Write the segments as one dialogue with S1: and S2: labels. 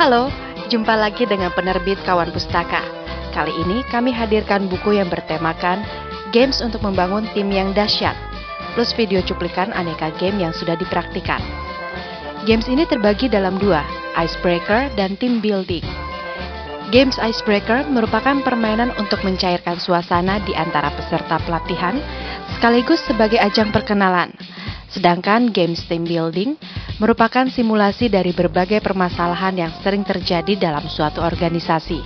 S1: Halo, jumpa lagi dengan penerbit Kawan Pustaka. Kali ini kami hadirkan buku yang bertemakan Games untuk Membangun Tim yang Dahsyat, plus video cuplikan aneka game yang sudah dipraktikan. Games ini terbagi dalam dua, Icebreaker dan Team Building. Games Icebreaker merupakan permainan untuk mencairkan suasana di antara peserta pelatihan, sekaligus sebagai ajang perkenalan. Sedangkan Games Team Building merupakan simulasi dari berbagai permasalahan yang sering terjadi dalam suatu organisasi.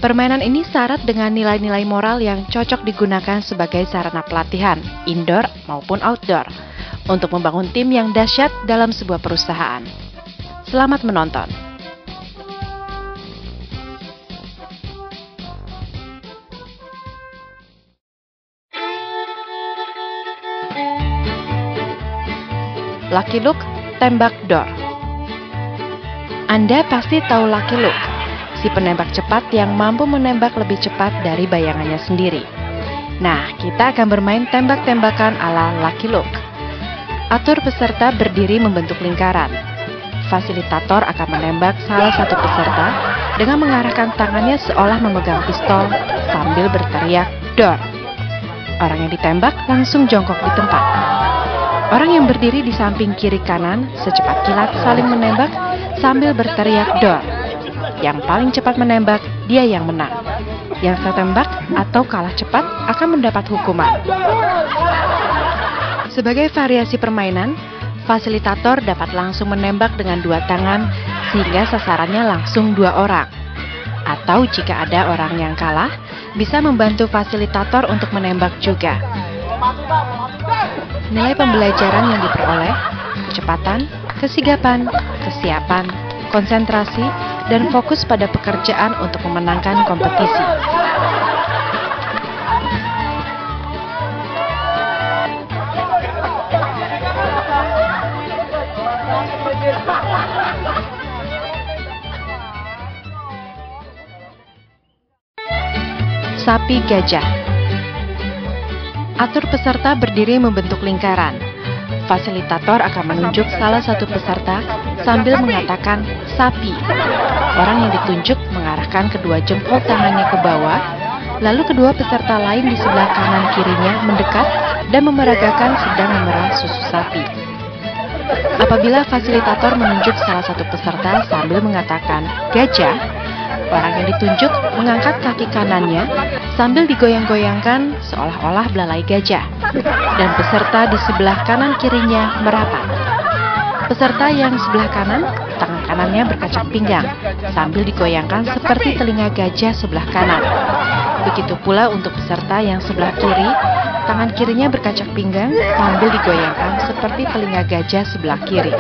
S1: Permainan ini syarat dengan nilai-nilai moral yang cocok digunakan sebagai sarana pelatihan, indoor maupun outdoor, untuk membangun tim yang dahsyat dalam sebuah perusahaan. Selamat menonton! Lucky Luke, tembak door. Anda pasti tahu Lucky Luke, si penembak cepat yang mampu menembak lebih cepat dari bayangannya sendiri. Nah, kita akan bermain tembak-tembakan ala Lucky Luke. Atur peserta berdiri membentuk lingkaran. Fasilitator akan menembak salah satu peserta dengan mengarahkan tangannya seolah memegang pistol sambil berteriak door. Orang yang ditembak langsung jongkok di tempat. Orang yang berdiri di samping kiri kanan secepat kilat saling menembak sambil berteriak door. Yang paling cepat menembak, dia yang menang. Yang tertembak atau kalah cepat akan mendapat hukuman. Sebagai variasi permainan, fasilitator dapat langsung menembak dengan dua tangan sehingga sasarannya langsung dua orang. Atau jika ada orang yang kalah, bisa membantu fasilitator untuk menembak juga. Nilai pembelajaran yang diperoleh, kecepatan, kesigapan, kesiapan, konsentrasi, dan fokus pada pekerjaan untuk memenangkan kompetisi. Sapi gajah. Atur peserta berdiri membentuk lingkaran. Fasilitator akan menunjuk salah satu peserta sambil mengatakan sapi. Orang yang ditunjuk mengarahkan kedua jempol tangannya ke bawah, lalu kedua peserta lain di sebelah kanan kirinya mendekat dan memeragakan sedang memerah susu sapi. Apabila fasilitator menunjuk salah satu peserta sambil mengatakan gajah, orang yang ditunjuk mengangkat kaki kanannya sambil digoyang-goyangkan seolah-olah belalai gajah, dan peserta di sebelah kanan kirinya merapat. Peserta yang sebelah kanan, tangan kanannya berkacak pinggang sambil digoyangkan seperti telinga gajah sebelah kanan. Begitu pula untuk peserta yang sebelah kiri, tangan kirinya berkacak pinggang sambil digoyangkan seperti telinga gajah sebelah kiri.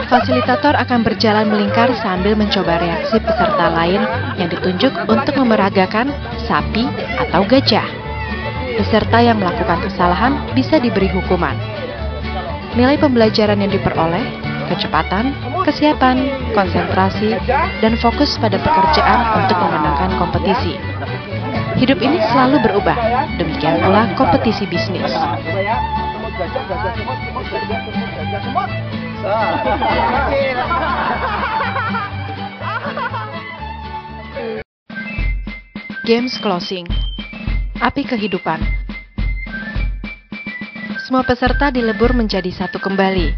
S1: Fasilitator akan berjalan melingkar sambil mencoba reaksi peserta lain yang ditunjuk untuk memeragakan sapi atau gajah. Peserta yang melakukan kesalahan bisa diberi hukuman. Nilai pembelajaran yang diperoleh, kecepatan, kesiapan, konsentrasi, dan fokus pada pekerjaan untuk memenangkan kompetisi. Hidup ini selalu berubah, demikian pula kompetisi bisnis. Games closing. Api kehidupan. Semua peserta dilebur menjadi satu kembali.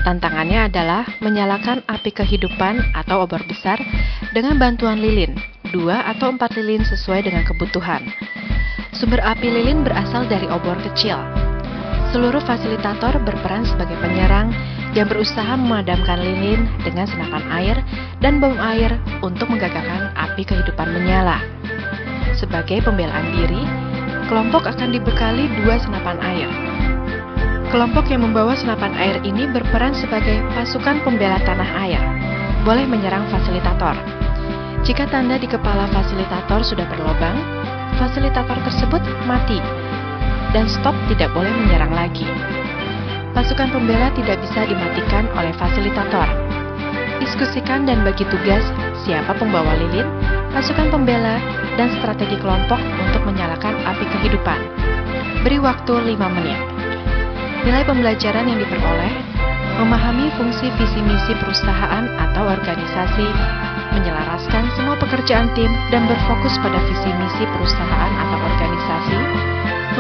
S1: Tantangannya adalah menyalakan api kehidupan atau obor besar dengan bantuan lilin, 2 atau 4 lilin sesuai dengan kebutuhan. Sumber api lilin berasal dari obor kecil. Seluruh fasilitator berperan sebagai penyerang yang berusaha memadamkan lilin dengan senapan air dan bom air untuk menggagalkan api kehidupan menyala. Sebagai pembelaan diri, kelompok akan dibekali 2 senapan air. Kelompok yang membawa senapan air ini berperan sebagai pasukan pembela tanah air, boleh menyerang fasilitator. Jika tanda di kepala fasilitator sudah berlobang, fasilitator tersebut mati dan stop, tidak boleh menyerang lagi. Pasukan pembela tidak bisa dimatikan oleh fasilitator. Diskusikan dan bagi tugas siapa pembawa lilin, pasukan pembela, dan strategi kelompok untuk menyalakan api kehidupan. Beri waktu 5 menit. Nilai pembelajaran yang diperoleh, Memahami fungsi visi misi perusahaan atau organisasi, menyelaraskan semua pekerjaan tim dan berfokus pada visi misi perusahaan atau organisasi,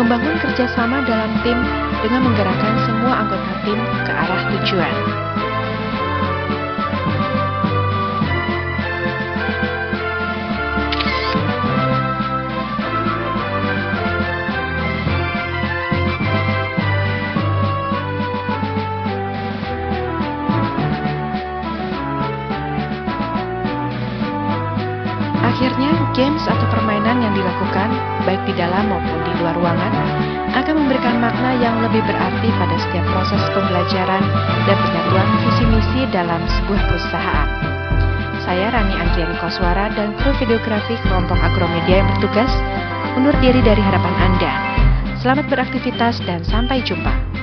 S1: membangun kerjasama dalam tim dengan menggerakkan semua anggota tim ke arah tujuan. Akhirnya, games atau permainan yang dilakukan, baik di dalam maupun di luar ruangan, akan memberikan makna yang lebih berarti pada setiap proses pembelajaran dan penyatuan visi misi dalam sebuah perusahaan. Saya Rani Andriani Koswara dan kru videografi kelompok Agromedia yang bertugas undur diri dari hadapan Anda. Selamat beraktivitas dan sampai jumpa.